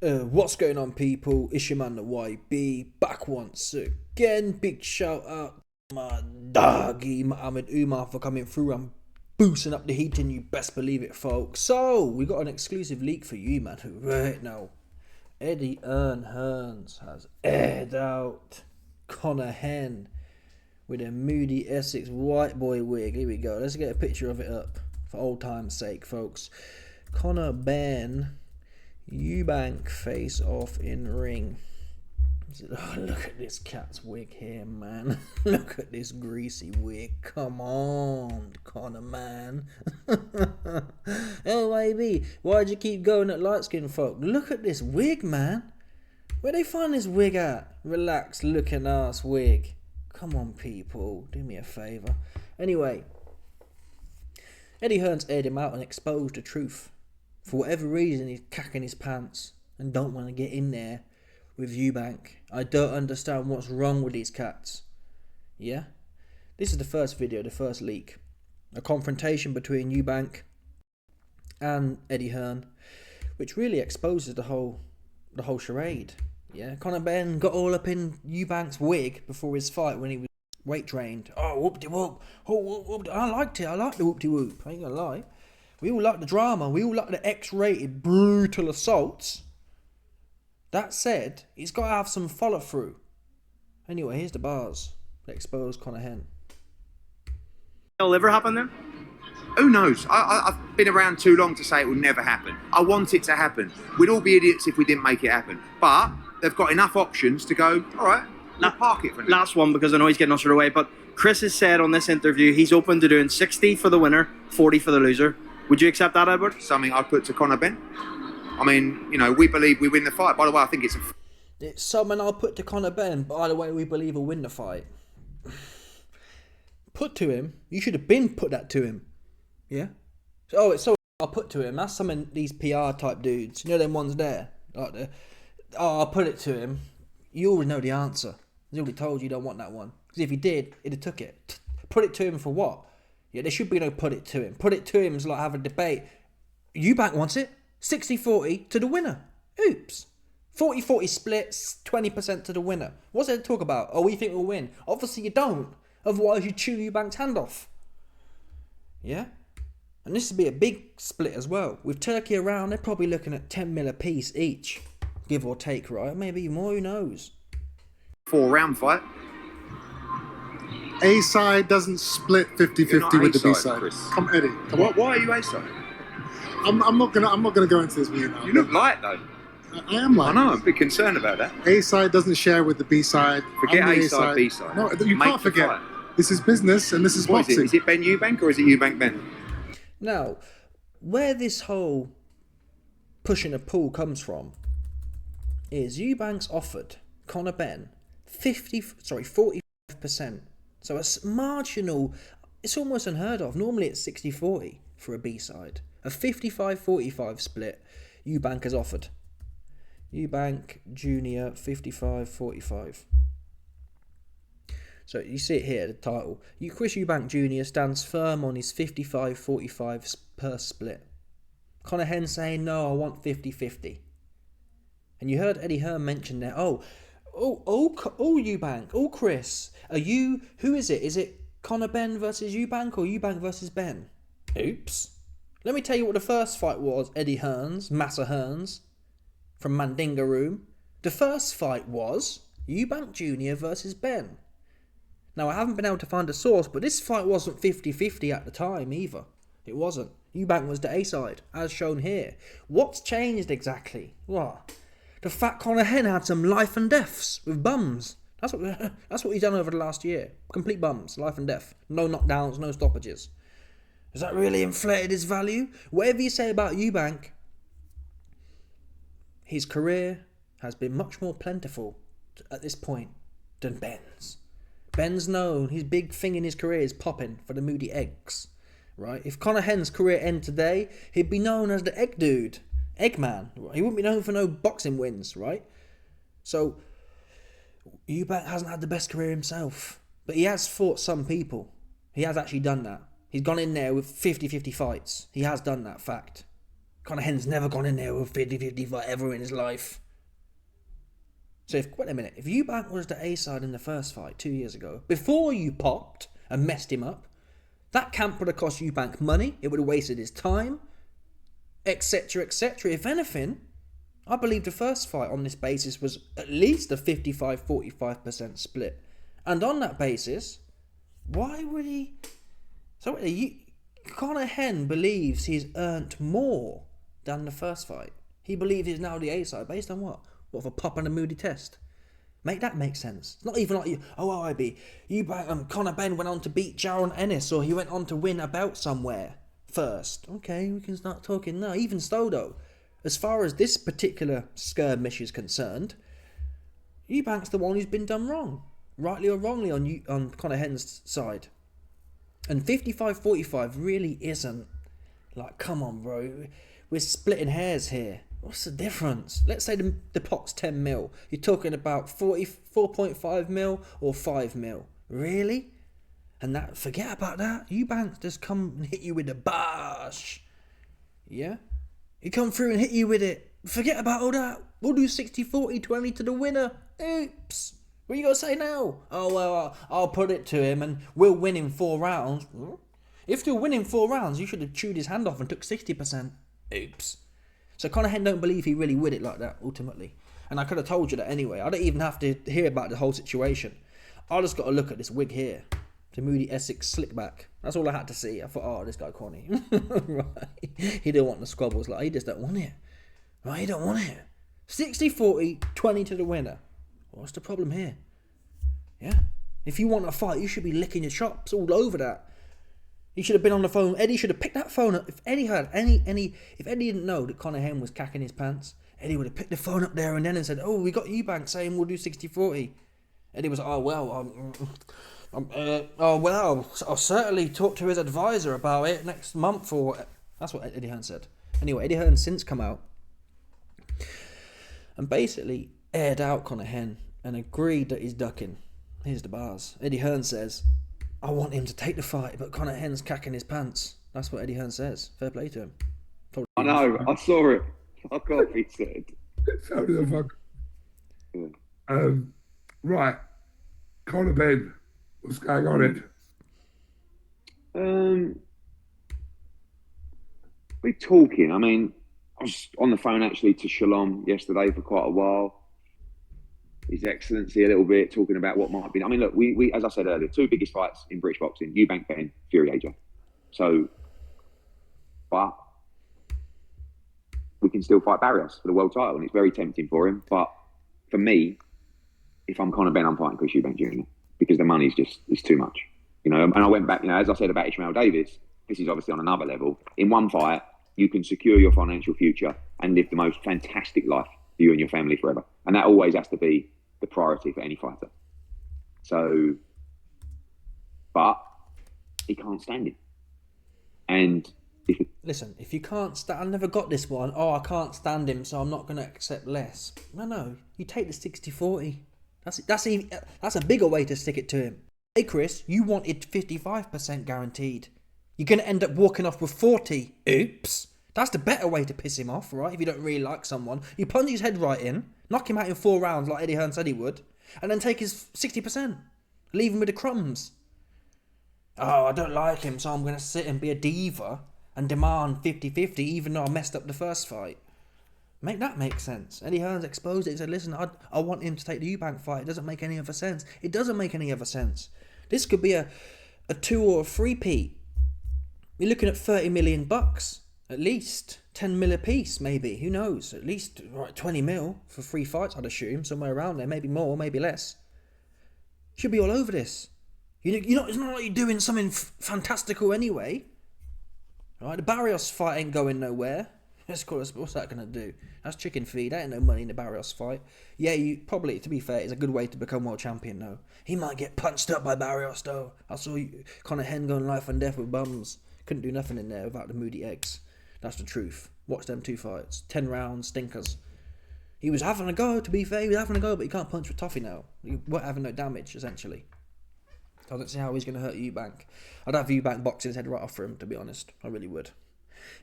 What's going on, people? It's your man the YB back once again. Big shout out to my doggy Mohammed Umar for coming through and boosting up the heat, and you best believe it, folks. So we got an exclusive leak for you, man. Right now, Eddie Hearns has aired out Conor Benn with a moody Essex white boy wig. Here we go. Let's get a picture of it up for old time's sake, folks. Conor Benn, Eubank face off in ring. Oh, look at this cat's wig here, man. Look at this greasy wig. Come on, Conor, man. LYB, why'd you keep going at light skinned folk? Look at this wig, man. Where'd they find this wig at? Relax looking ass wig. Come on, people, do me a favour. Anyway, Eddie Hearn's aired him out and exposed the truth. For whatever reason, he's cacking his pants and don't want to get in there with Eubank. I don't understand what's wrong with these cats. Yeah? This is the first video, the first leak. A confrontation between Eubank and Eddie Hearn, which really exposes the whole charade. Yeah? Conor Benn got all up in Eubank's wig before his fight when he was weight trained. Oh, whoop-de-whoop. Oh, whoop-de-whoop. I liked it. I liked the whoop-de-whoop. I ain't gonna lie. We all like the drama. We all like the X-rated brutal assaults. That said, he's got to have some follow-through. Anyway, here's the bars that expose Conor Benn. It'll ever happen then? Who knows? I've been around too long to say it will never happen. I want it to happen. We'd all be idiots if we didn't make it happen. But they've got enough options to go, all right, we'll park it for now. Last one, because I know he's getting ushered away, but Chris has said on this interview he's open to doing 60 for the winner, 40 for the loser. Would you accept that, Edward? Something I'd put to Conor Benn. I mean, you know, we believe we win the fight. By the way, I think it's It's something I'll put to Conor Benn. By the way, we believe he'll win the fight. Put to him. You should have been put that to him. Yeah? It's so I'll put to him. That's some of these PR type dudes. You know them ones there? I'll put it to him. You already know the answer. He's already told you don't want that one. Because if he did, he'd have took it. Put it to him for what? Yeah, there should be no put it to him. Put it to him is like have a debate. Eubank wants it. 60-40 to the winner. Oops. 40-40 splits, 20% to the winner. What's there to talk about? Oh, we think we'll win. Obviously you don't. Otherwise you chew Eubank's hand off. Yeah? And this would be a big split as well. With Turkey around, they're probably looking at 10 mil a piece each. Give or take, right? Maybe more, who knows? 4-round fight. A side doesn't split 50-50 with the B side. Come, Eddie. Come on. Why are you A side? I'm not gonna go into this with you now. You look light though. I am light. I know. I'm a bit concerned about that. A side doesn't share with the B side. Forget A side, B side. No, you can't forget. Fight. This is business and this is boxing. Is it Ben Eubank or is it Eubank Ben? Now, where this whole push and a pull comes from is Eubank's offered Conor Benn 45%. So a marginal, it's almost unheard of. Normally it's 60-40 for a B-side. A 55-45 split, Eubank has offered. Eubank Junior 55-45. So you see it here, the title. Chris Eubank Jr. stands firm on his 55-45 per split. Conor Benn saying, no, I want 50-50. And you heard Eddie Hearn mention there, Eubank, Chris, who is it? Is it Conor Benn versus Eubank or Eubank versus Benn? Oops. Let me tell you what the first fight was, Eddie Hearn's, Massa Hearns, from Mandinga Room. The first fight was Eubank Jr. versus Benn. Now, I haven't been able to find a source, but this fight wasn't 50-50 at the time either. It wasn't. Eubank was the A-side, as shown here. What's changed exactly? What? The fact Conor Benn had some life and deaths with bums. That's what he's done over the last year. Complete bums, life and death. No knockdowns, no stoppages. Has that really inflated his value? Whatever you say about Eubank, his career has been much more plentiful at this point than Benn's. Benn's known, his big thing in his career is popping for the moody eggs. Right? If Conor Benn's career ended today, he'd be known as the egg dude. Eggman. He wouldn't be known for no boxing wins, right? So, Eubank hasn't had the best career himself. But he has fought some people. He has actually done that. He's gone in there with 50-50 fights. He has done that, fact. Conor Benn's never gone in there with 50-50 fight ever in his life. So wait a minute, if Eubank was the A-side in the first fight 2 years ago, before you popped and messed him up, that camp would have cost Eubank money, it would have wasted his time, etc, etc. If anything, I believe the first fight on this basis was at least a 55-45% split. And on that basis, why would he... So Conor Benn believes he's earned more than the first fight. He believes he's now the A-side. Based on what? What, for pop and a moody test? Make that make sense. It's not even like, Conor Benn went on to beat Jaron Ennis, or he went on to win a belt somewhere first. Okay, we can start talking now. Even so, though, as far as this particular skirmish is concerned, Eubank's the one who's been done wrong. Rightly or wrongly on Conor Benn's side. And 55-45 really isn't. Like, come on, bro. We're splitting hairs here. What's the difference? Let's say the pot's 10 mil. You're talking about 4.5 mil or 5 mil. Really? And that, forget about that. Eubank just come and hit you with a bash. Yeah? He come through and hit you with it. Forget about all that. We'll do 60-40, 20 to the winner. Oops. What are you going to say now? Oh, well, I'll put it to him and we'll win in 4 rounds. If you're winning 4 rounds, you should have chewed his hand off and took 60%. Oops. So Conor Benn don't believe he really would it like that, ultimately. And I could have told you that anyway. I don't even have to hear about the whole situation. I just got to look at this wig here. The Moody Essex slickback. That's all I had to see. I thought, oh, this guy Connie. Right. He didn't want the squabbles. Like, he just don't want it. Right, he don't want it. 60-40, 20 to the winner. What's the problem here? Yeah? If you want a fight, you should be licking your chops all over that. He should have been on the phone. Eddie should have picked that phone up. If Eddie heard if Eddie didn't know that Conor Benn was cacking his pants, Eddie would have picked the phone up there and then and said, oh, we got Eubank saying we'll do 60-40. Eddie was like, oh, well, I'll certainly talk to his advisor about it next month, or... That's what Eddie Hearn said. Anyway, Eddie Hearn's since come out and basically aired out Conor Benn and agreed that he's ducking. Here's the bars. Eddie Hearn says, I want him to take the fight, but Conor Benn's cacking his pants. That's what Eddie Hearn says. Fair play to him. I know, I saw it. Fuck off, he said. So the fuck. Right. Conor Benn, what's going on it? We're talking. I mean, I was on the phone actually to Shalom yesterday for quite a while. His Excellency a little bit, talking about what might be. I mean, look, we as I said earlier, 2 biggest fights in British boxing: Eubank, Benn, Fury, AJ. So, but we can still fight Barrios for the world title, and it's very tempting for him. But for me, if I'm Conor Benn, I'm fighting Chris Eubank Jr. because the money's just is too much, you know. And I went back, you know, as I said about Ishmael Davis, this is obviously on another level. In one fight, you can secure your financial future and live the most fantastic life for you and your family forever, and that always has to be the priority for any fighter. So, but he can't stand it. And listen, if you can't stand, I never got this one. Oh, I can't stand him, so I'm not going to accept less. No, you take the 60-40. That's a bigger way to stick it to him. Hey, Chris, you wanted 55% guaranteed. You're going to end up walking off with 40. Oops. That's the better way to piss him off, right? If you don't really like someone, you punch his head right in, knock him out in 4 rounds like Eddie Hearn said he would, and then take his 60%. Leave him with the crumbs. Oh, I don't like him, so I'm going to sit and be a diva and demand 50-50 even though I messed up the first fight. Make that make sense. Eddie Hearn's exposed it and said, listen, I want him to take the Eubank fight. It doesn't make any other sense. It doesn't make any other sense. This could be a 2 or a 3-peat. You're looking at $30 million. At least 10 mil a piece, maybe. Who knows? At least 20 mil for 3 fights, I'd assume. Somewhere around there. Maybe more, maybe less. Should be all over this. It's not like you're doing something fantastical anyway. Right? The Barrios fight ain't going nowhere. What's that going to do? That's chicken feed. There ain't no money in the Barrios fight. Yeah, you probably, to be fair, it's a good way to become world champion, though. He might get punched up by Barrios, though. I saw Conor Benn going life and death with bums. Couldn't do nothing in there without the moody eggs. That's the truth. Watch them 2 fights. 10 rounds, stinkers. He was having a go, to be fair. He was having a go, but he can't punch with toffee now. He won't have no damage, essentially. I don't see how he's going to hurt Eubank. I'd have Eubank boxing his head right off for him, to be honest. I really would.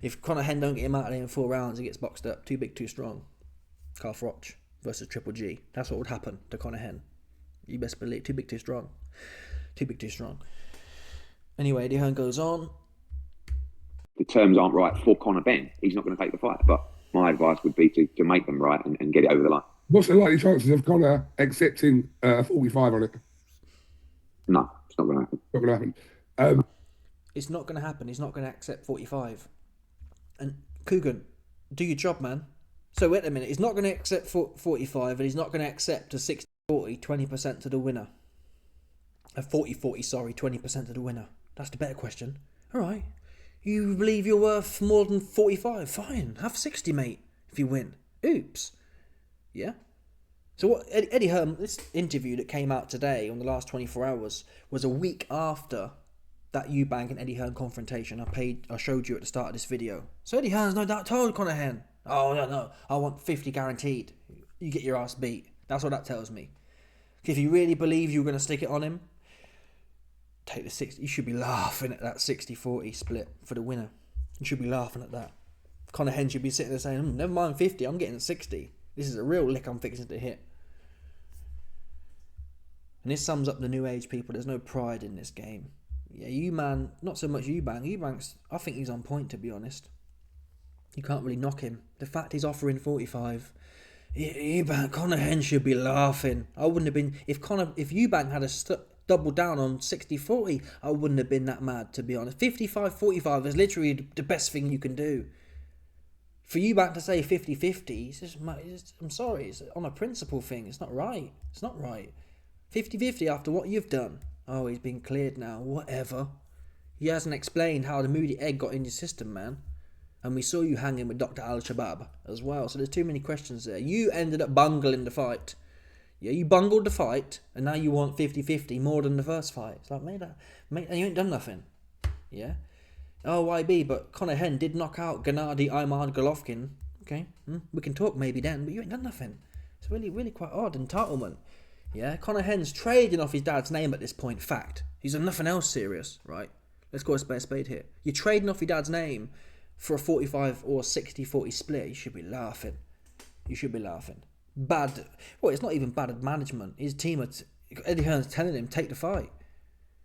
If Conor Henn don't get him out of there in 4 rounds, he gets boxed up. Too big, too strong. Calf Roch versus Triple G. That's what would happen to Conor Henn. You best believe. Too big, too strong. Too big, too strong. Anyway, Eddie Hearn goes on. The terms aren't right for Conor Benn. He's not going to take the fight. But my advice would be to make them right and get it over the line. What's the likely chances of Conor accepting 45 on it? No, it's not going to happen. Not going to happen. It's not going to happen. He's not going to accept 45. And Coogan, do your job, man. So wait a minute. He's not going to accept 45 and he's not going to accept a 60-40, 20% to the winner. A 40-40, sorry, 20% to the winner. That's the better question. All right. You believe you're worth more than 45? Fine. Have 60, mate, if you win. Oops. Yeah? So what Eddie Hearn, this interview that came out today on the last 24 hours was a week after that Eubank and Eddie Hearn confrontation I showed you at the start of this video. So Eddie Hearn's no doubt told Conor Henn, oh no, I want 50 guaranteed. You get your ass beat. That's what that tells me. If you really believe you're going to stick it on him, take the 60. You should be laughing at that 60-40 split for the winner. You should be laughing at that. Conor Henn should be sitting there saying, never mind 50, I'm getting 60. This is a real lick I'm fixing to hit. And this sums up the new age people. There's no pride in this game. Yeah, Eubank, not so much Eubank. Eubank's, I think he's on point, to be honest. You can't really knock him. The fact he's offering 45. Eubank, Conor Henn should be laughing. I wouldn't have been, if Eubank had doubled down on 60-40, I wouldn't have been that mad, to be honest. 55-45 is literally the best thing you can do. For Eubank to say 50-50, I'm sorry, it's on a principle thing. It's not right. It's not right. 50-50 after what you've done. Oh, he's been cleared now. Whatever. He hasn't explained how the Moody Egg got in your system, man. And we saw you hanging with Dr. Al-Shabaab as well. So there's too many questions there. You ended up bungling the fight. Yeah, you bungled the fight, and now you want 50-50 more than the first fight. It's like, mate, you ain't done nothing. Yeah? Oh, YB, but Conor Henn did knock out Gennady Imad Golovkin. Okay, we can talk maybe then, but you ain't done nothing. It's really, really quite odd. Entitlement. Yeah, Conor Henn's trading off his dad's name at this point. Fact. He's done nothing else serious, right? Let's go a spade here. You're trading off your dad's name for a 45 or 60-40 split. You should be laughing. You should be laughing. Bad. Well, it's not even bad management. His team, Eddie Hearn's telling him, take the fight.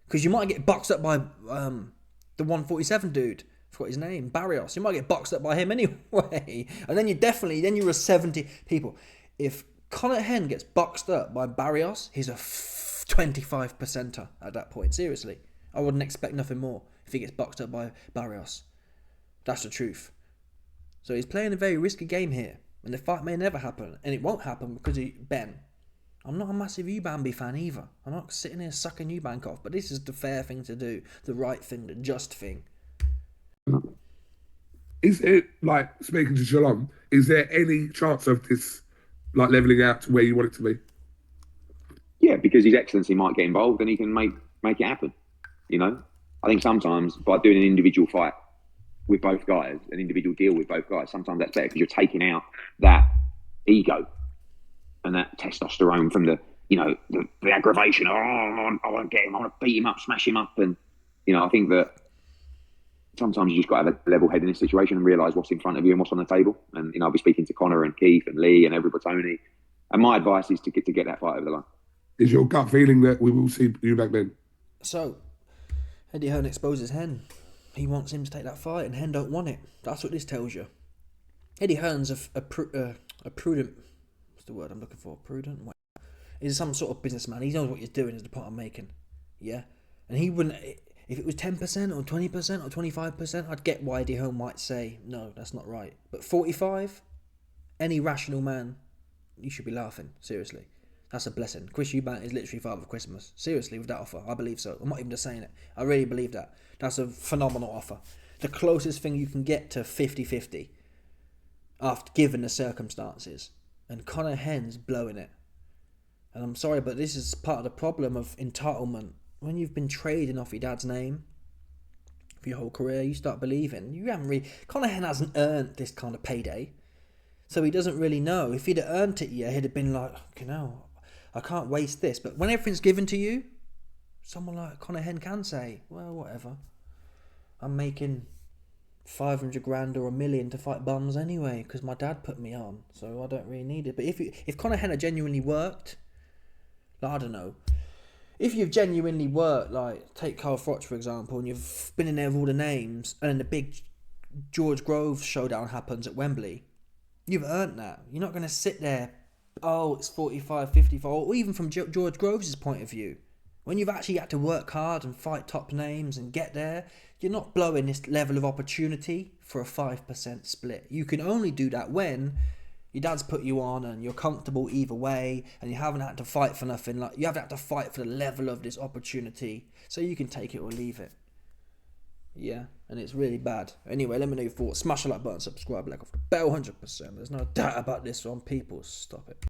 Because you might get boxed up by the 147 dude. I forgot his name. Barrios. You might get boxed up by him anyway. And then you're a 70 people. If Conor Henn gets boxed up by Barrios, he's a 25%er at that point. Seriously. I wouldn't expect nothing more if he gets boxed up by Barrios. That's the truth. So he's playing a very risky game here. And the fight may never happen. And it won't happen because of Ben. I'm not a massive Eubank fan either. I'm not sitting here sucking Eubank off. But this is the fair thing to do. The right thing. The just thing. Is it, like, speaking to Shalom, is there any chance of this, like, levelling out to where you want it to be? Yeah, because His Excellency might get involved and he can make it happen. You know, I think sometimes by doing an individual fight with both guys, an individual deal with both guys, sometimes that's better because you're taking out that ego and that testosterone from the aggravation. Oh, I want to get him, I want to beat him up, smash him up. And, I think that sometimes you just got to have a level head in this situation and realise what's in front of you and what's on the table. And, I'll be speaking to Conor and Keith and Lee and everybody, Tony. And my advice is to get that fight over the line. Is your gut feeling that we will see you back then? So, Eddie Hearn exposes Henn. He wants him to take that fight and Henn don't want it. That's what this tells you. Eddie Hearn's a prudent... What's the word I'm looking for? Prudent? He's some sort of businessman. He knows what he's doing is the point I'm making. Yeah? And he wouldn't... If it was 10% or 20% or 25%, I'd get why Eddie Hearn might say, no, that's not right. But 45? Any rational man, you should be laughing. Seriously. That's a blessing. Chris Eubank is literally Father of Christmas. Seriously, with that offer. I believe so. I'm not even just saying it. I really believe that. That's a phenomenal offer. The closest thing you can get to 50-50 after given the circumstances. And Conor Henn's blowing it. And I'm sorry, but this is part of the problem of entitlement. When you've been trading off your dad's name for your whole career, you start believing. You haven't really... Conor Henn hasn't earned this kind of payday. So he doesn't really know. If he'd have earned it, yeah, he'd have been like, I can't waste this. But when everything's given to you, someone like Conor Henn can say, well, whatever. I'm making 500 grand or $1 million to fight bums anyway, because my dad put me on, so I don't really need it. But if Conor Henner genuinely worked, like, I don't know, if you've genuinely worked, like, take Carl Froch for example, and you've been in there with all the names, and then the big George Groves showdown happens at Wembley, you've earned that. You're not going to sit there, oh, it's 45, 55, or even from George Groves' point of view. When you've actually had to work hard and fight top names and get there, you're not blowing this level of opportunity for a 5% split. You can only do that when your dad's put you on and you're comfortable either way, and you haven't had to fight for nothing. Like, you haven't had to fight for the level of this opportunity, so you can take it or leave it. Yeah, and it's really bad. Anyway, let me know your thoughts. Smash the like button, subscribe, like off the bell, 100%. There's no doubt about this one. People, stop it.